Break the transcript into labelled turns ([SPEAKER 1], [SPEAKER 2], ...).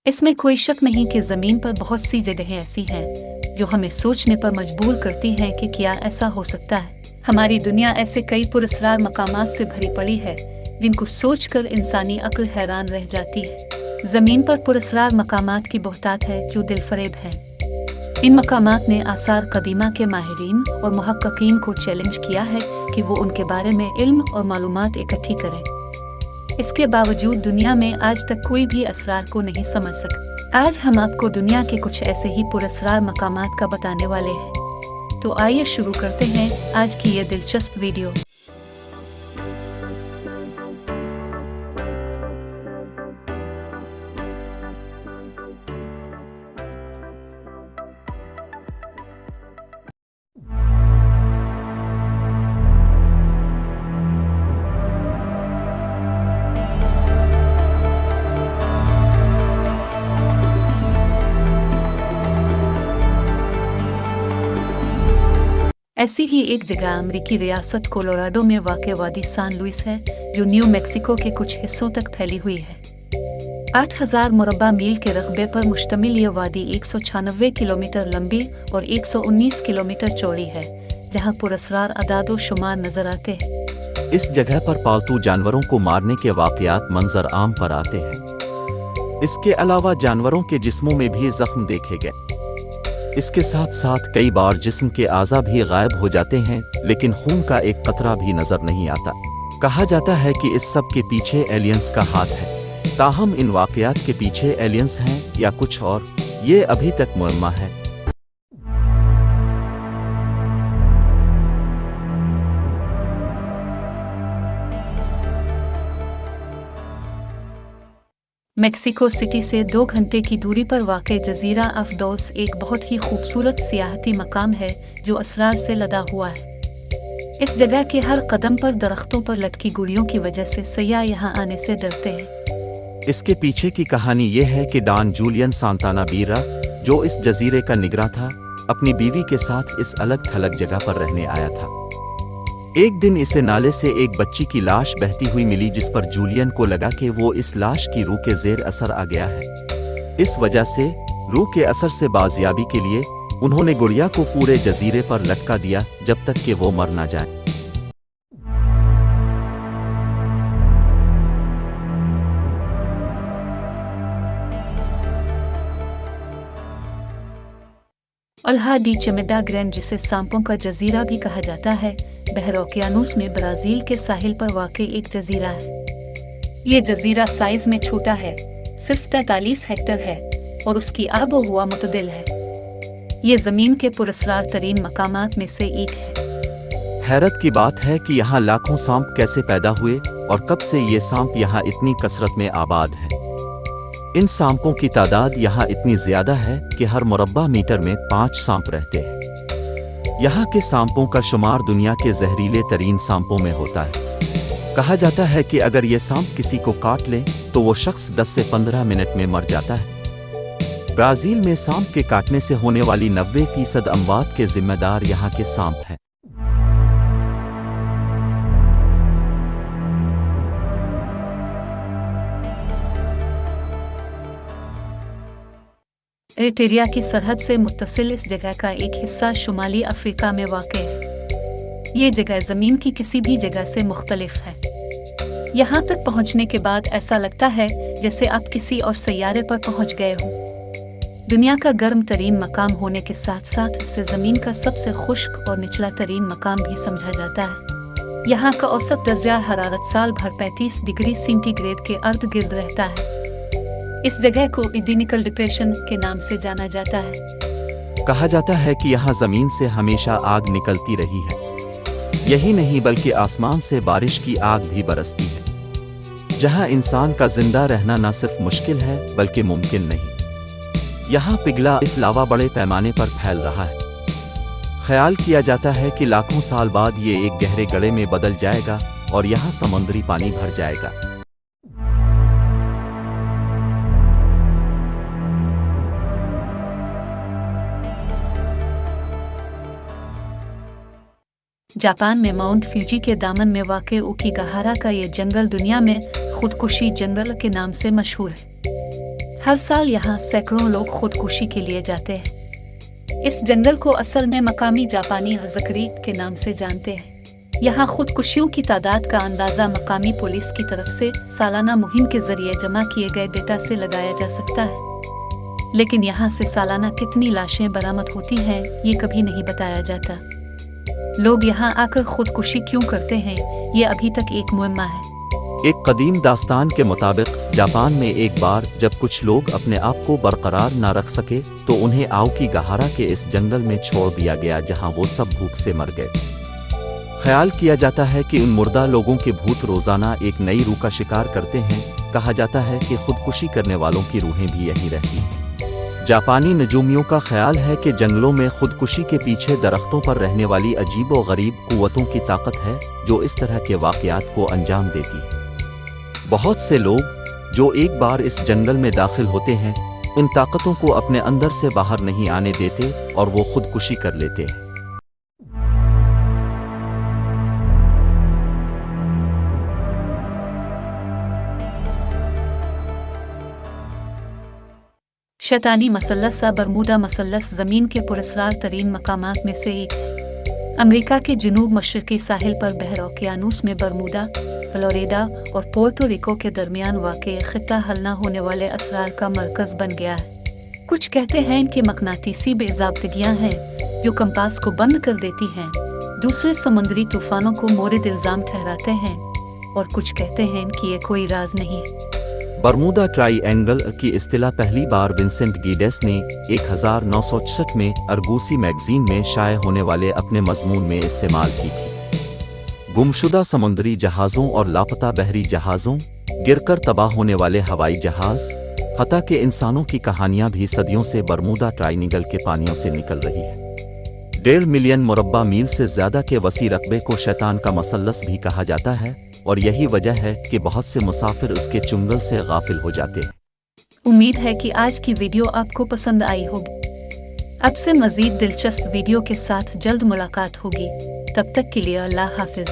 [SPEAKER 1] इसमें कोई शक नहीं कि ज़मीन पर बहुत सी जगहें ऐसी हैं जो हमें सोचने पर मजबूर करती हैं कि क्या ऐसा हो सकता है। हमारी दुनिया ऐसे कई पुरस्कार मकामात से भरी पड़ी है जिनको सोचकर इंसानी अक्ल हैरान रह जाती है। ज़मीन पर पुरस्कार मकामात की बहुतायत है जो दिलफरेब हैं। इन मकामात ने आसार कदीमा के माहिरीन और मुहक्किकीन को चैलेंज किया है कि वो उनके बारे में इल्म और मालूमात इकट्ठी करें। इसके बावजूद दुनिया में आज तक कोई भी असरार को नहीं समझ सका। आज हम आपको दुनिया के कुछ ऐसे ही पुरस्कार मकामात का बताने वाले हैं। तो आइए शुरू करते हैं आज की ये दिलचस्प वीडियो। ऐसी ही एक जगह अमेरिकी रियासत कोलोराडो में वाक़ वादी सान लुइस है जो न्यू मैक्सिको के कुछ हिस्सों तक फैली हुई है। 8000 मुरब्बा मील के रकबे पर मुश्तमिल ये वादी 196 किलोमीटर लंबी और 119 किलोमीटर चौड़ी है, जहाँ पुरस्कार अदादो शुमार नजर आते हैं।
[SPEAKER 2] इस जगह पर पालतू जानवरों को मारने के वाक़यात मंजर आम पर आते हैं। इसके अलावा जानवरों के जिस्मों में भी जख्म देखे गए। इसके साथ साथ कई बार जिस्म के आज़ा भी गायब हो जाते हैं, लेकिन खून का एक कतरा भी नजर नहीं आता। कहा जाता है कि इस सब के पीछे एलियंस का हाथ है। ताहम इन वाक़यात के पीछे एलियंस हैं या कुछ और, ये अभी तक मुअम्मा है।
[SPEAKER 1] मेक्सिको सिटी से 2 घंटे की दूरी पर वाक़ जज़ीरा अफडौस एक बहुत ही खूबसूरत सियाहती मकाम है जो असरार से लदा हुआ है। इस जगह के हर कदम पर दरख्तों पर लटकी गुड़ियों की वजह से सयाह यहाँ आने से डरते हैं।
[SPEAKER 2] इसके पीछे की कहानी ये है कि डॉन जूलियन सांताना बीरा, जो इस जजीरे का निगरां था, अपनी बीवी के साथ इस अलग थलग जगह पर रहने आया था। एक दिन इसे नाले से एक बच्ची की लाश बहती हुई मिली, जिस पर जूलियन को लगा कि वो इस लाश की रूह के ज़ेर असर आ गया है। इस वजह से रूह के असर से बाजियाबी के लिए उन्होंने गुड़िया को पूरे जजीरे पर लटका दिया जब तक कि वो मर ना जाए।
[SPEAKER 1] अल्हा डी चमेडा ग्रैंड, जिसे सांपों का जजीरा भी कहा जाता है, बहर ओकियानूस में ब्राज़ील के साहिल पर वाक़ई एक जजीरा है। ये जजीरा साइज में छोटा है, सिर्फ 43 हेक्टर है और उसकी आबो हुआ मुतदिल है। ये ज़मीन के पुरस्कार तरीन मकामात में से एक है।
[SPEAKER 2] हैरत की बात है कि यहाँ लाखों सांप कैसे पैदा हुए और कब से ये सांप यहाँ इतनी कसरत में आबाद है। इन सांपों की तादाद यहाँ इतनी ज्यादा है कि हर मुरब्बा मीटर में 5 सांप रहते हैं। यहाँ के सांपों का शुमार दुनिया के जहरीले तरीन सांपों में होता है। कहा जाता है कि अगर ये सांप किसी को काट ले तो वो शख्स 10 से 15 मिनट में मर जाता है। ब्राजील में सांप के काटने से होने वाली 90% अमवात के जिम्मेदार यहाँ के सांप हैं।
[SPEAKER 1] एरिट्रिया की सरहद से मुत्तसिल इस जगह का एक हिस्सा शुमाली अफ्रीका में वाक़ है। ये जगह ज़मीन की किसी भी जगह से मुख्तलिफ है। यहाँ तक पहुँचने के बाद ऐसा लगता है जैसे आप किसी और सैयारे पर पहुँच गए हों। दुनिया का गर्म तरीन मकाम होने के साथ साथ इसे ज़मीन का सबसे खुश्क और निचला तरीन मकाम भी समझा जाता है। यहाँ का औसत दर्जा हरारत साल भर 35 डिग्री सेंटीग्रेड के अर्द गिर्द रहता है। इस जगह को इडिनिकल डिप्रेशन के नाम से जाना जाता है।
[SPEAKER 2] कहा जाता है कि यहाँ जमीन से हमेशा आग निकलती रही है। यही नहीं बल्कि आसमान से बारिश की आग भी बरसती है, जहाँ इंसान का जिंदा रहना न सिर्फ मुश्किल है बल्कि मुमकिन नहीं। यहाँ पिघला लावा बड़े पैमाने पर फैल रहा है। ख्याल किया जाता है कि लाखों साल बाद ये एक गहरे गड्ढे में बदल जाएगा और यहाँ समुद्री पानी भर जाएगा।
[SPEAKER 1] जापान में माउंट फ्यूजी के दामन में वाक़ उकीगाहारा का ये जंगल दुनिया में खुदकुशी जंगल के नाम से मशहूर है। हर साल यहाँ सैकड़ों लोग खुदकुशी के लिए जाते हैं। इस जंगल को असल में मकामी जापानी ज़करीत के नाम से जानते हैं। यहाँ खुदकुशियों की तादाद का अंदाज़ा मकामी पुलिस की तरफ से सालाना मुहिम के जरिए जमा किए गए डेटा से लगाया जा सकता है, लेकिन यहाँ से सालाना कितनी लाशें बरामद होती हैं ये कभी नहीं बताया जाता। लोग यहाँ आकर खुदकुशी क्यों करते हैं ये अभी तक एक मुअम्मा है।
[SPEAKER 2] एक कदीम दास्तान के मुताबिक जापान में एक बार जब कुछ लोग अपने आप को बरकरार न रख सके तो उन्हें आओकी गहारा के इस जंगल में छोड़ दिया गया, जहां वो सब भूख से मर गए। ख्याल किया जाता है कि उन मुर्दा लोगों के भूत रोजाना एक नई रूह का शिकार करते हैं। कहा जाता है कि खुदकुशी करने वालों की रूहें भी यहीं रहती हैं। जापानी नजूमियों का ख्याल है कि जंगलों में खुदकुशी के पीछे दरख्तों पर रहने वाली अजीब व गरीब कुव्वतों की ताकत है जो इस तरह के वाक़यात को अंजाम देती है। बहुत से लोग जो एक बार इस जंगल में दाखिल होते हैं इन ताकतों को अपने अंदर से बाहर नहीं आने देते और वो खुदकुशी कर लेते हैं।
[SPEAKER 1] शैतानी मसल्लस बरमूदा मसल्लस ज़मीन के पुरस्कार तरीन मकामात में से एक है। अमेरिका के जनूब मशरक़ी साहिल पर बहर ओकियानूस में बरमूदा, फ्लोरिडा और पोर्टो रिको के दरमियान वाक़े ख़ित्ता हल न होने वाले असरार का मरकज़ बन गया है। कुछ कहते हैं कि मकनातीसी बेज़ाब्तगियाँ हैं जो कंपास को बंद कर देती हैं, दूसरे समुद्री तूफ़ानों को मोरिद इल्ज़ाम ठहराते हैं और कुछ कहते हैं कि ये कोई राज नहीं है।
[SPEAKER 2] बरमूदा ट्राइएंगल की इस्तिलाह पहली बार विंसेंट गीडेस ने 1966 में अर्गूसी मैगज़ीन में शाये होने वाले अपने मज़मून में इस्तेमाल की थी। गुमशुदा समुद्री जहाज़ों और लापता बहरी जहाज़ों, गिरकर तबाह होने वाले हवाई जहाज़, हत्ता के इंसानों की कहानियाँ भी सदियों से बरमूदा ट्राइएंगल के पानियों से निकल रही है। 1.5 मिलियन मुरब्बा मील से ज़्यादा के वसी रकबे को शैतान का मसल्लस भी कहा जाता है और यही वजह है कि बहुत से मुसाफिर उसके चुंगल से गाफिल हो जाते हैं।
[SPEAKER 1] उम्मीद है कि आज की वीडियो आपको पसंद आई होगी। अब से मज़ीद दिलचस्प वीडियो के साथ जल्द मुलाकात होगी। तब तक के लिए अल्लाह हाफिज़।